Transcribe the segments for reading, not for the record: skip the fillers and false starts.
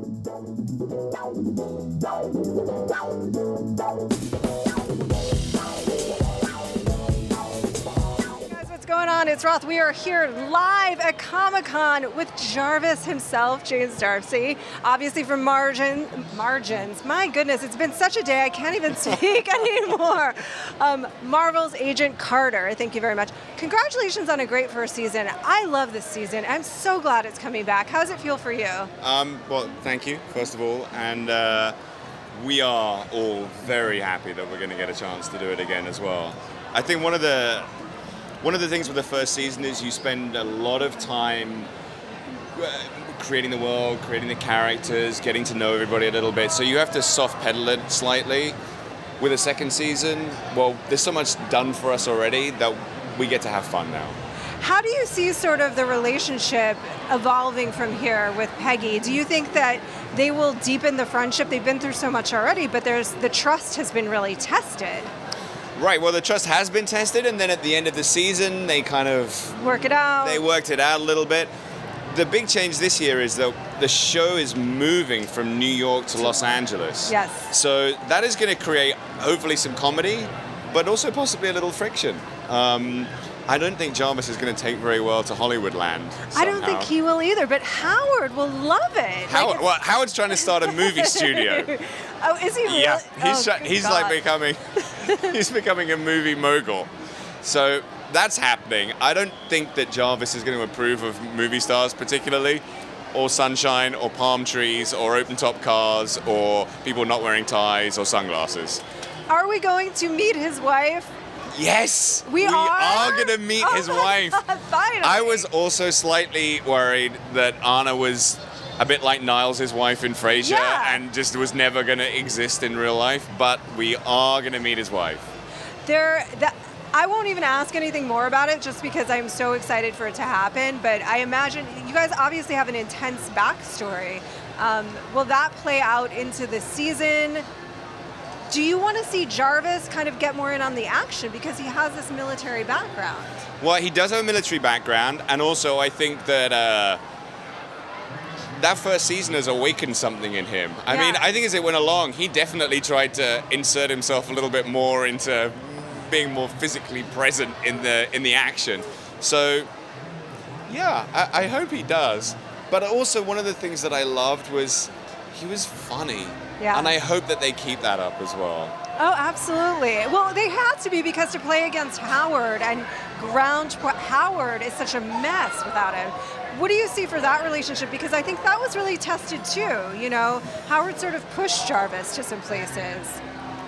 What's going on? It's Roth. We are here live at Comic-Con with Jarvis himself, James Darcy, obviously from Margins. My goodness, it's been such a day, I can't even speak anymore. Marvel's Agent Carter, thank you very much. Congratulations on a great first season. I love this season. I'm so glad it's coming back. How does it feel for you? Well, thank you, first of all, and we are all very happy that we're going to get a chance to do it again as well. I think one of the things with the first season is you spend a lot of time creating the world, creating the characters, getting to know everybody a little bit, so you have to soft pedal it slightly. With a second season, well, there's so much done for us already that we get to have fun now. How do you see sort of the relationship evolving from here with Peggy? Do you think that they will deepen the friendship? They've been through so much already, but the trust has been really tested. Right, well, the trust has been tested, and then at the end of the season, they kind of... worked it out a little bit. The big change this year is that the show is moving from New York to Los Angeles. Yes. So that is going to create, hopefully, some comedy, but also possibly a little friction. I don't think Jarvis is going to take very well to Hollywood land. Somehow. I don't think he will either, but Howard will love it. Howard's trying to start a movie studio. Oh, is he really? Yeah, he's God. like becoming, he's becoming a movie mogul. So that's happening. I don't think that Jarvis is going to approve of movie stars particularly, or sunshine, or palm trees, or open-top cars, or people not wearing ties or sunglasses. Are we going to meet his wife? Yes! We are going to meet his wife. Finally. I was also slightly worried that Anna was a bit like Niles' wife in Frasier, and just was never going to exist in real life, but we are going to meet his wife. I won't even ask anything more about it just because I'm so excited for it to happen, but I imagine you guys obviously have an intense backstory. Will that play out into the season? Do you want to see Jarvis kind of get more in on the action because he has this military background? Well, he does have a military background, and also I think that that first season has awakened something in him. I mean, I think as it went along, he definitely tried to insert himself a little bit more into being more physically present in the action. So, yeah, I hope he does. But also one of the things that I loved was he was funny. Yeah. And I hope that they keep that up as well. Oh, absolutely. Well, they had to be because to play against Howard and Howard is such a mess without him. What do you see for that relationship? Because I think that was really tested too. You know, Howard sort of pushed Jarvis to some places.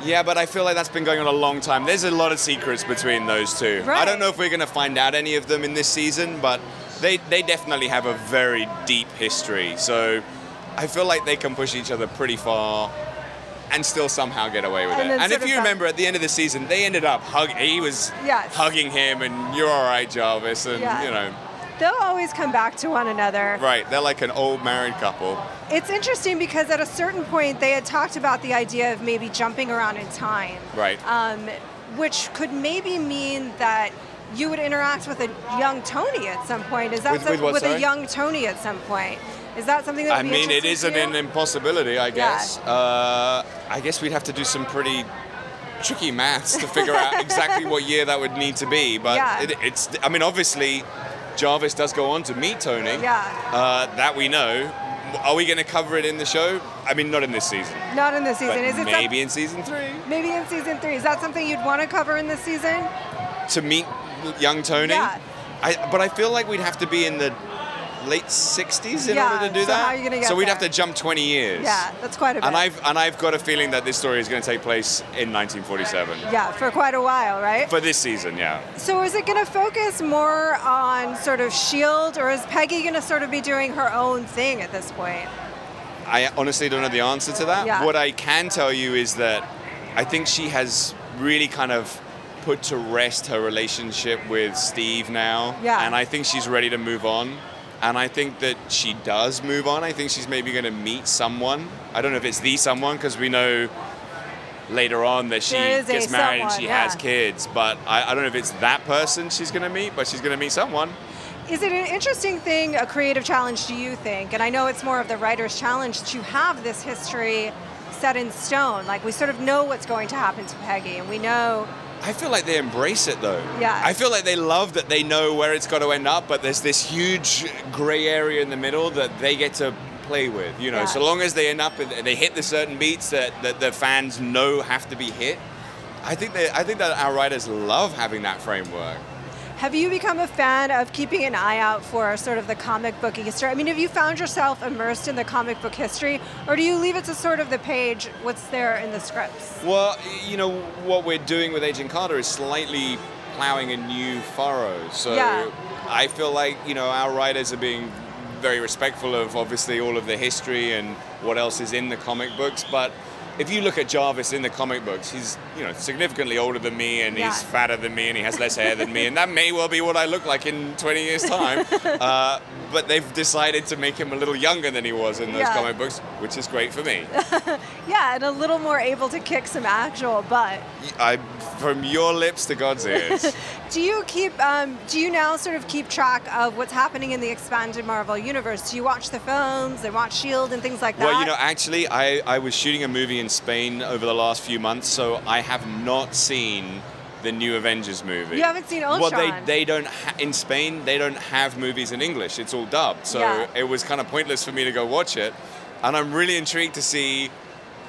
Yeah, but I feel like that's been going on a long time. There's a lot of secrets between those two. Right. I don't know if we're going to find out any of them in this season, but they definitely have a very deep history. So I feel like they can push each other pretty far and still somehow get away with it. And if you remember, at the end of the season, they ended up he was hugging him, and you're all right, Jarvis, and you know. They'll always come back to one another. Right, they're like an old married couple. It's interesting because at a certain point, they had talked about the idea of maybe jumping around in time. Right. Which could maybe mean that you would interact with a young Tony at some point. Is that with a young Tony at some point? Is that something that would be interesting it isn't an impossibility, I guess. I guess we'd have to do some pretty tricky maths to figure out exactly what year that would need to be. But it's, I mean, obviously, Jarvis does go on to meet Tony. That we know. Are we going to cover it in the show? I mean, not in this season. Not in this season. But is it maybe in season 3? Maybe in season 3. Is that something you'd want to cover in this season? To meet young Tony? Yeah. But I feel like we'd have to be in the late 60s in order to do that. How are you gonna get so we'd there? have to jump 20 years. Yeah, that's quite a bit. And I've got a feeling that this story is going to take place in 1947. Yeah, for quite a while, right? For this season, yeah. So is it going to focus more on sort of S.H.I.E.L.D., or is Peggy going to sort of be doing her own thing at this point? I honestly don't know the answer to that. Yeah. What I can tell you is that I think she has really kind of put to rest her relationship with Steve now. Yeah. And I think she's ready to move on. And I think that she does move on. I think she's maybe going to meet someone. I don't know if it's the someone, because we know later on that she gets married and she has kids. But I don't know if it's that person she's going to meet, but she's going to meet someone. Is it an interesting thing, a creative challenge, do you think? And I know it's more of the writer's challenge to have this history set in stone. Like, we sort of know what's going to happen to Peggy, and we know. I feel like they embrace it, though. Yeah. I feel like they love that they know where it's got to end up, but there's this huge gray area in the middle that they get to play with. You know, Yeah. so long as they end up, they hit the certain beats that the fans know have to be hit. I think that our writers love having that framework. Have you become a fan of keeping an eye out for sort of the comic book history? I mean, have you found yourself immersed in the comic book history, or do you leave it to sort of the page, what's there in the scripts? Well, you know, what we're doing with Agent Carter is slightly plowing a new furrow. So Yeah. I feel like, you know, our writers are being very respectful of obviously all of the history and what else is in the comic books, but if you look at Jarvis in the comic books, he's, you know, significantly older than me, and Yeah. he's fatter than me, and he has less hair than me, and that may well be what I look like in 20 years' time. But they've decided to make him a little younger than he was in those Yeah. comic books, which is great for me. Yeah, and a little more able to kick some actual butt. From your lips to God's ears. Do you now sort of keep track of what's happening in the expanded Marvel universe? Do you watch the films and watch S.H.I.E.L.D. and things like that? Well, you know, actually, I was shooting a movie in Spain over the last few months, so I have not seen the new Avengers movie. You haven't seen Ultron? Well, they don't, in Spain, they don't have movies in English. It's all dubbed, so Yeah. it was kind of pointless for me to go watch it. And I'm really intrigued to see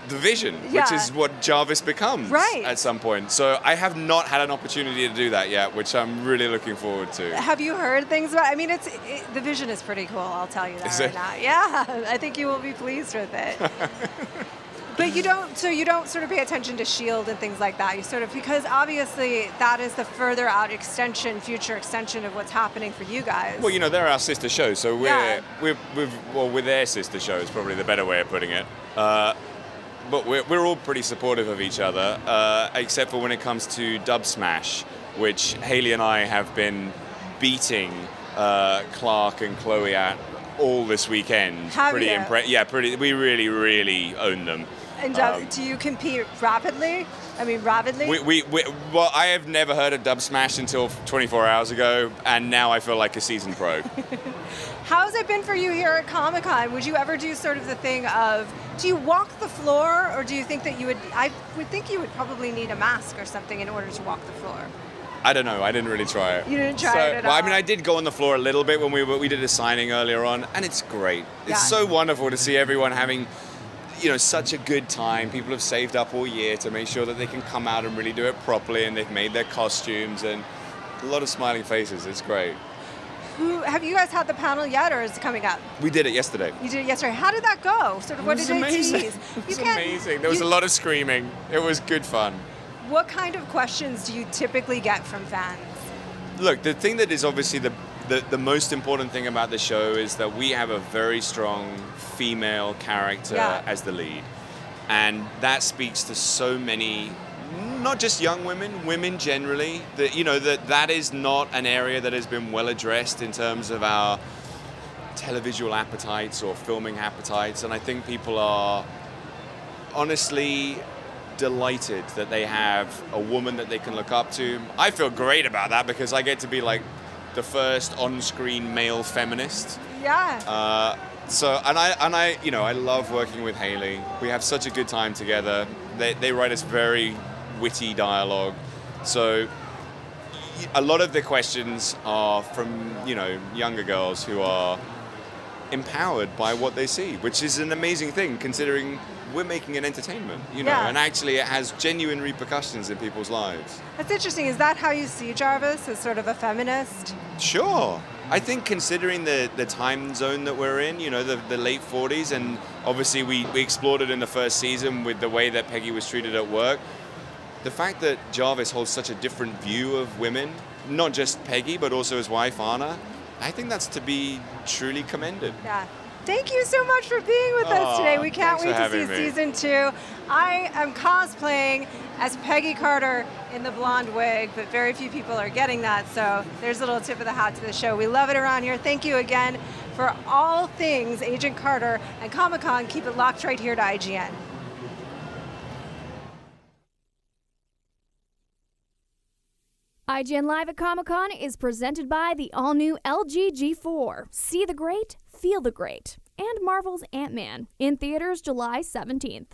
the Vision, which Yeah. is what Jarvis becomes Right. at some point. So I have not had an opportunity to do that yet, which I'm really looking forward to. Have you heard things about? I mean, the Vision is pretty cool. I'll tell you that Is right it? now. Yeah, I think you will be pleased with it. But you don't sort of pay attention to S.H.I.E.L.D. and things like that. You sort of, because obviously that is the further out future extension of what's happening for you guys. Well, you know, they're our sister shows, so Yeah. we're their sister show is probably the better way of putting it. But we're all pretty supportive of each other, except for when it comes to Dub Smash, which Haley and I have been beating Clark and Chloe at all this weekend. Have pretty you? Yeah, pretty. We really, really own them. And do you compete rapidly? I mean, rapidly? Well, I have never heard of Dub Smash until 24 hours ago, and now I feel like a seasoned pro. How's it been for you here at Comic-Con? Would you ever do sort of the thing of, do you walk the floor, or do you think that I would think you would probably need a mask or something in order to walk the floor. I don't know. I didn't really try it. You didn't try it at all? I mean, I did go on the floor a little bit when we did a signing earlier on, and it's great. It's Yeah. so wonderful to see everyone having, you know, such a good time. People have saved up all year to make sure that they can come out and really do it properly, and they've made their costumes, and a lot of smiling faces. It's great. Have you guys had the panel yet, or is it coming up? We did it yesterday. You did it yesterday. How did that go? Sort of, what did they tease? It was amazing. There was a lot of screaming. It was good fun. What kind of questions do you typically get from fans? Look, the thing that is obviously the most important thing about the show is that we have a very strong female character as the lead. And that speaks to so many, not just young women generally, that, you know, that is not an area that has been well addressed in terms of our televisual appetites or filming appetites. And I think people are honestly delighted that they have a woman that they can look up to. I feel great about that because I get to be like the first on-screen male feminist. Yeah. So I you know, I love working with Haley. We have such a good time together. They write us very witty dialogue. So a lot of the questions are from, you know, younger girls who are empowered by what they see, which is an amazing thing considering we're making an entertainment, you know, and actually it has genuine repercussions in people's lives. That's interesting. Is that how you see Jarvis, as sort of a feminist? Sure. I think considering the time zone that we're in, you know, the late 40s, and obviously we explored it in the first season with the way that Peggy was treated at work, the fact that Jarvis holds such a different view of women, not just Peggy, but also his wife, Anna, I think that's to be truly commended. Yeah. Thank you so much for being with us today. We can't wait to see season 2. I am cosplaying as Peggy Carter in the blonde wig, but very few people are getting that, so there's a little tip of the hat to the show. We love it around here. Thank you again for all things Agent Carter and Comic-Con. Keep it locked right here to IGN. IGN Live at Comic-Con is presented by the all-new LG G4. See the great, feel the great. And Marvel's Ant-Man, in theaters July 17th.